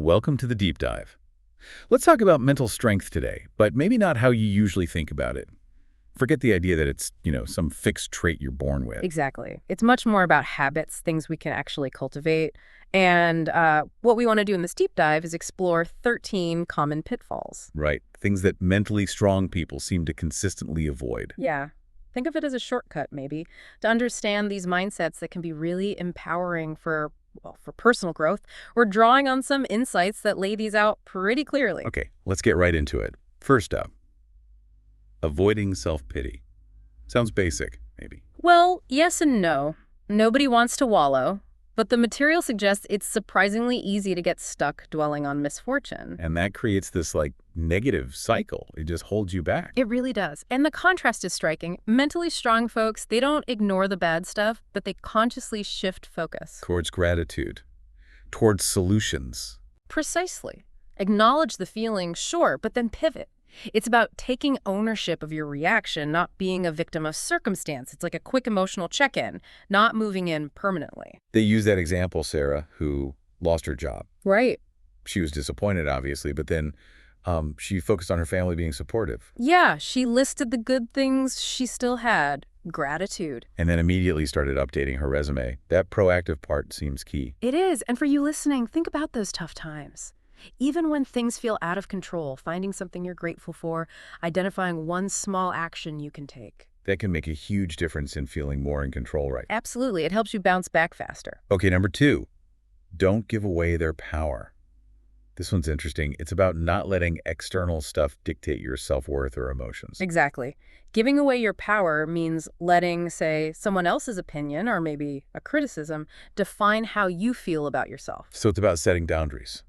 welcome to the deep dive. Let's talk about mental strength today, but maybe not how you usually think about it. Forget the idea that it's, some fixed trait you're born with. Exactly. It's much more about habits, things we can actually cultivate. And what we want to do in this deep dive is explore 13 common pitfalls. Right. Things that mentally strong people seem to consistently avoid. Yeah. Think of it as a shortcut, maybe, to understand these mindsets that can be really empowering for personal growth. We're drawing on some insights that lay these out pretty clearly. Okay, let's get right into it. First up, avoiding self-pity. Sounds basic, maybe. Well, yes and no. Nobody wants to wallow, but the material suggests it's surprisingly easy to get stuck dwelling on misfortune. And that creates this, negative cycle. It just holds you back. It really does. And the contrast is striking. Mentally strong folks, they don't ignore the bad stuff, but they consciously shift focus. Towards gratitude, towards solutions. Precisely. Acknowledge the feeling, sure, but then pivot. It's about taking ownership of your reaction, not being a victim of circumstance. It's like a quick emotional check-in, not moving in permanently. They use that example, Sarah, who lost her job. Right. She was disappointed, obviously, but then she focused on her family being supportive. Yeah, she listed the good things she still had. Gratitude. And then immediately started updating her resume. That proactive part seems key. It is. And for you listening, think about those tough times. Even when things feel out of control, finding something you're grateful for, identifying one small action you can take. That can make a huge difference in feeling more in control, right? Absolutely. It helps you bounce back faster. Okay, number 2, don't give away their power. This one's interesting. It's about not letting external stuff dictate your self-worth or emotions. Exactly. Giving away your power means letting, say, someone else's opinion or maybe a criticism define how you feel about yourself. So it's about setting boundaries,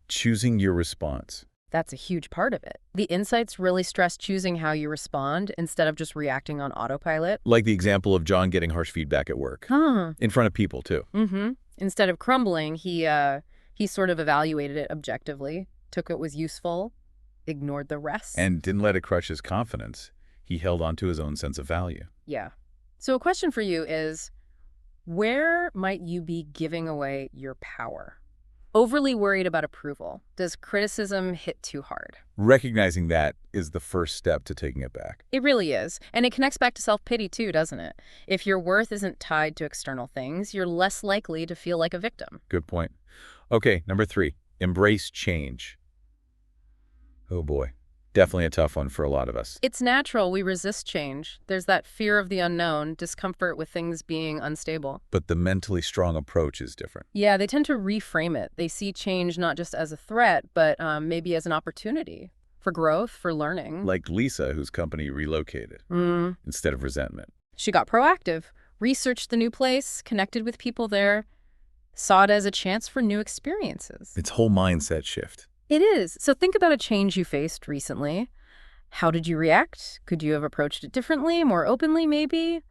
choosing your response. That's a huge part of it. The insights really stress choosing how you respond instead of just reacting on autopilot. Like the example of John getting harsh feedback at work. In front of people, too. Instead of crumbling, he sort of evaluated it objectively, took what was useful, ignored the rest. And didn't let it crush his confidence. He held on to his own sense of value. Yeah. So a question for you is, where might you be giving away your power? Overly worried about approval? Does criticism hit too hard? Recognizing that is the first step to taking it back. It really is. And it connects back to self-pity too, doesn't it? If your worth isn't tied to external things, you're less likely to feel like a victim. Good point. Okay, number 3, embrace change. Oh boy, definitely a tough one for a lot of us. It's natural we resist change. There's that fear of the unknown, discomfort with things being unstable. But the mentally strong approach is different. Yeah, they tend to reframe it. They see change not just as a threat, but maybe as an opportunity for growth, for learning. Like Lisa, whose company relocated instead of resentment. She got proactive, researched the new place, connected with people there, saw it as a chance for new experiences. It's whole mindset shift. It is. So think about a change you faced recently. How did you react? Could you have approached it differently, more openly maybe?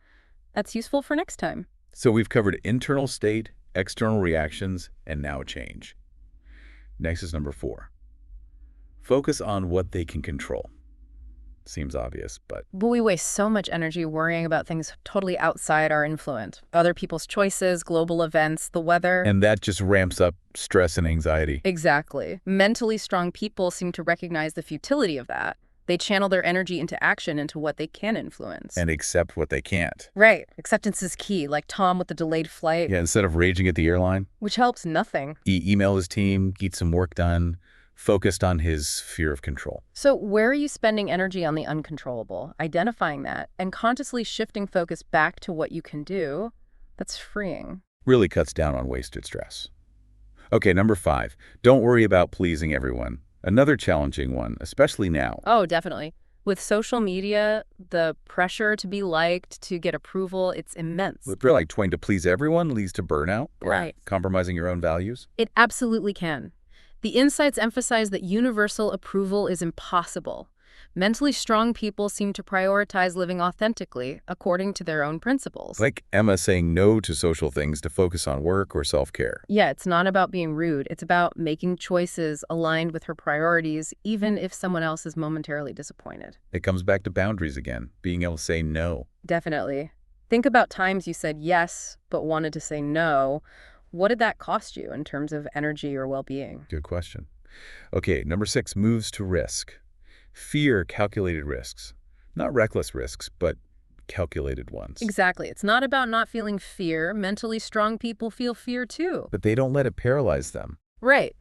That's useful for next time. So we've covered internal state, external reactions, and now change. Next is number 4. Focus on what they can control. Seems obvious, but we waste so much energy worrying about things totally outside our influence. Other people's choices, global events, the weather. And that just ramps up stress and anxiety. Exactly. Mentally strong people seem to recognize the futility of that. They channel their energy into action, into what they can influence. And accept what they can't. Right. Acceptance is key, like Tom with the delayed flight. Yeah, instead of raging at the airline. Which helps nothing. Email his team, get some work done, focused on his fear of control. So where are you spending energy on the uncontrollable? Identifying that and consciously shifting focus back to what you can do, that's freeing. Really cuts down on wasted stress. Okay, number 5, don't worry about pleasing everyone. Another challenging one, especially now. Oh, definitely. With social media, the pressure to be liked, to get approval, it's immense. If you're like trying to please everyone leads to burnout? Right. Compromising your own values? It absolutely can. The insights emphasize that universal approval is impossible. Mentally strong people seem to prioritize living authentically, according to their own principles. Like Emma saying no to social things to focus on work or self-care. Yeah, it's not about being rude. It's about making choices aligned with her priorities, even if someone else is momentarily disappointed. It comes back to boundaries again, being able to say no. Definitely. Think about times you said yes, but wanted to say no. What did that cost you in terms of energy or well-being? Good question. Okay, number 6, moves to risk. Fear calculated risks. Not reckless risks, but calculated ones. Exactly. It's not about not feeling fear. Mentally strong people feel fear too. But they don't let it paralyze them. Right.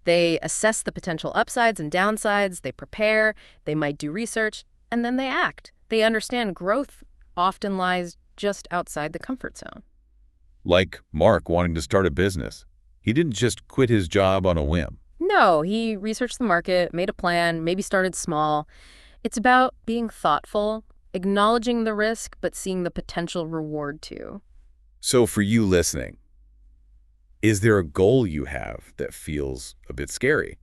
They assess the potential upsides and downsides, they prepare, they might do research, and then they act. They understand growth often lies just outside the comfort zone. Like Mark wanting to start a business. He didn't just quit his job on a whim. No, he researched the market, made a plan, maybe started small. It's about being thoughtful, acknowledging the risk, but seeing the potential reward too. So for you listening, is there a goal you have that feels a bit scary?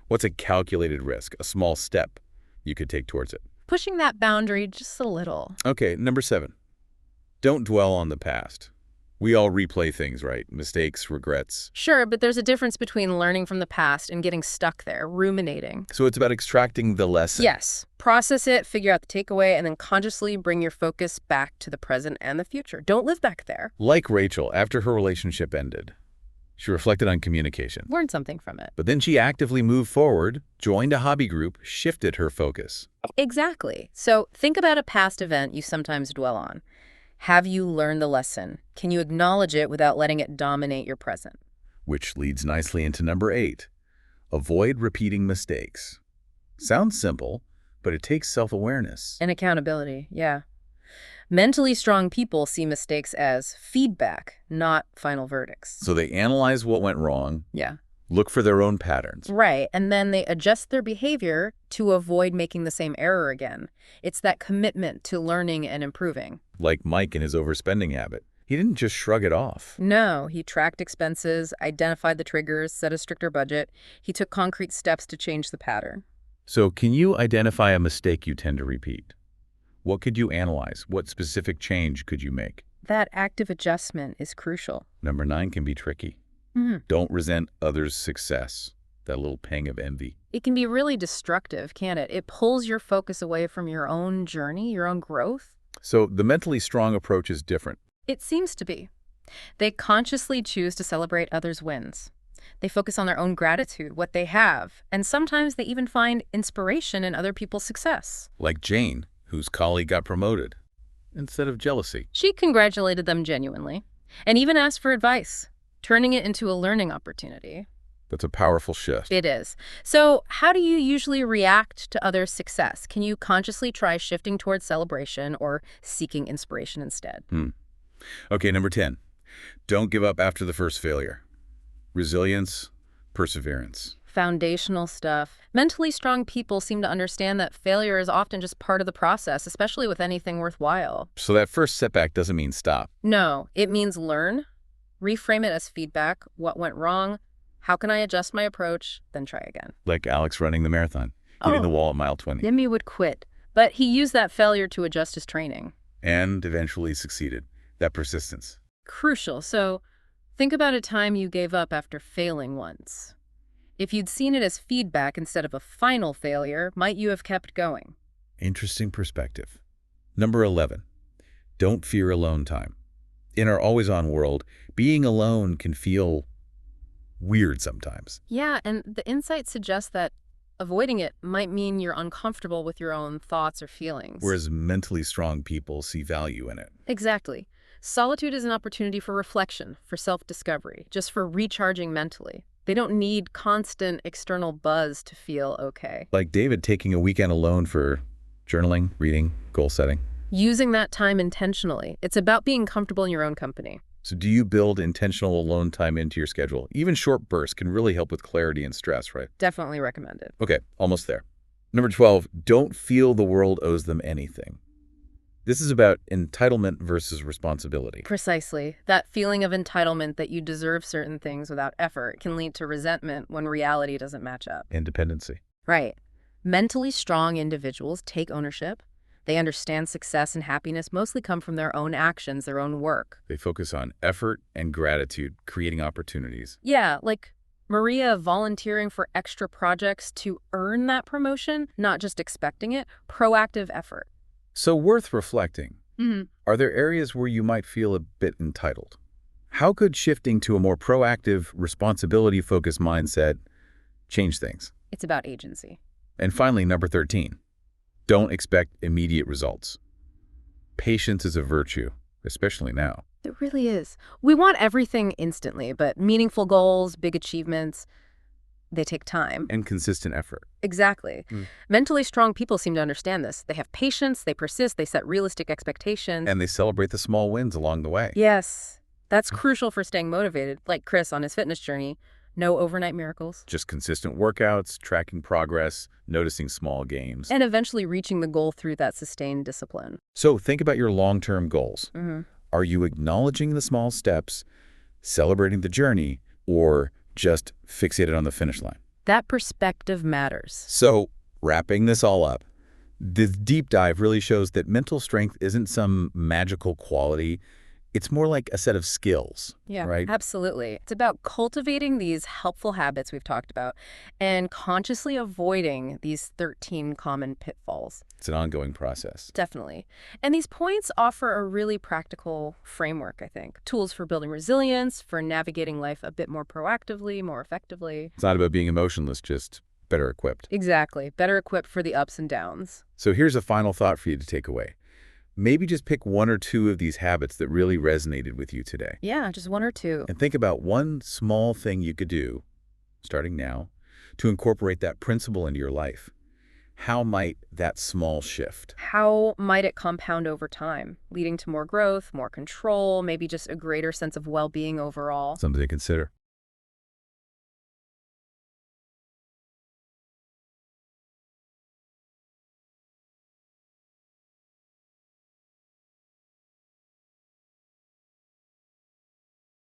What's a calculated risk, a small step you could take towards it? Pushing that boundary just a little. Okay, number 7. Don't dwell on the past. We all replay things, right? Mistakes, regrets. Sure, but there's a difference between learning from the past and getting stuck there, ruminating. So it's about extracting the lesson. Yes, process it, figure out the takeaway, and then consciously bring your focus back to the present and the future. Don't live back there. Like Rachel, after her relationship ended, she reflected on communication. Learn something from it. But then she actively moved forward, joined a hobby group, shifted her focus. Exactly. So think about a past event you sometimes dwell on. Have you learned the lesson? Can you acknowledge it without letting it dominate your present? Which leads nicely into number 8. Avoid repeating mistakes. Sounds simple, but it takes self-awareness. And accountability, yeah. Mentally strong people see mistakes as feedback, not final verdicts. So they analyze what went wrong, Yeah. look for their own patterns. Right, and then they adjust their behavior to avoid making the same error again. It's that commitment to learning and improving. Like Mike and his overspending habit. He didn't just shrug it off. No, he tracked expenses, identified the triggers, set a stricter budget. He took concrete steps to change the pattern. So can you identify a mistake you tend to repeat? What could you analyze? What specific change could you make? That active adjustment is crucial. Number 9 can be tricky. Don't resent others' success. That little pang of envy. It can be really destructive, can't it? It pulls your focus away from your own journey, your own growth. So the mentally strong approach is different. It seems to be. They consciously choose to celebrate others' wins. They focus on their own gratitude, what they have, and sometimes they even find inspiration in other people's success. Like Jane, whose colleague got promoted, instead of jealousy. She congratulated them genuinely and even asked for advice, turning it into a learning opportunity. That's a powerful shift. It is. So how do you usually react to others' success? Can you consciously try shifting towards celebration or seeking inspiration instead? Okay, number 10. Don't give up after the first failure. Resilience, perseverance. Foundational stuff. Mentally strong people seem to understand that failure is often just part of the process, especially with anything worthwhile. So that first setback doesn't mean stop. No, it means learn, reframe it as feedback, what went wrong, how can I adjust my approach, then try again. Like Alex running the marathon, hitting the wall at mile 20. Jimmy would quit, but he used that failure to adjust his training. And eventually succeeded. That persistence. Crucial. So think about a time you gave up after failing once. If you'd seen it as feedback instead of a final failure, might you have kept going? Interesting perspective. Number 11. Don't fear alone time. In our always-on world, being alone can feel weird sometimes. Yeah, and the insight suggests that avoiding it might mean you're uncomfortable with your own thoughts or feelings. Whereas mentally strong people see value in it. Exactly. Solitude is an opportunity for reflection, for self-discovery, just for recharging mentally. They don't need constant external buzz to feel okay. Like David taking a weekend alone for journaling, reading, goal setting. Using that time intentionally. It's about being comfortable in your own company. So do you build intentional alone time into your schedule? Even short bursts can really help with clarity and stress, right? Definitely recommend it. Okay, almost there. Number 12, don't feel the world owes them anything. This is about entitlement versus responsibility. Precisely. That feeling of entitlement that you deserve certain things without effort can lead to resentment when reality doesn't match up. And dependency. Right. Mentally strong individuals take ownership. They understand success and happiness mostly come from their own actions, their own work. They focus on effort and gratitude, creating opportunities. Yeah, like Maria volunteering for extra projects to earn that promotion, not just expecting it, proactive effort. So worth reflecting. Are there areas where you might feel a bit entitled? How could shifting to a more proactive, responsibility-focused mindset change things? It's about agency. And finally, number 13, don't expect immediate results. Patience is a virtue, especially now. It really is. We want everything instantly, but meaningful goals, big achievements, they take time. And consistent effort. Exactly. Mentally strong people seem to understand this. They have patience, they persist, they set realistic expectations. And they celebrate the small wins along the way. Yes, that's crucial for staying motivated, like Chris on his fitness journey. No overnight miracles. Just consistent workouts, tracking progress, noticing small gains. And eventually reaching the goal through that sustained discipline. So think about your long-term goals. Are you acknowledging the small steps, celebrating the journey, or just fixated on the finish line? That perspective matters. So, wrapping this all up, this deep dive really shows that mental strength isn't some magical quality. It's more like a set of skills, right? Absolutely. It's about cultivating these helpful habits we've talked about and consciously avoiding these 13 common pitfalls. It's an ongoing process. Definitely. And these points offer a really practical framework, I think. Tools for building resilience, for navigating life a bit more proactively, more effectively. It's not about being emotionless, just better equipped. Exactly. Better equipped for the ups and downs. So here's a final thought for you to take away. Maybe just pick one or two of these habits that really resonated with you today. Yeah, just one or two. And think about one small thing you could do, starting now, to incorporate that principle into your life. How might that small shift? How might it compound over time, leading to more growth, more control, maybe just a greater sense of well-being overall? Something to consider.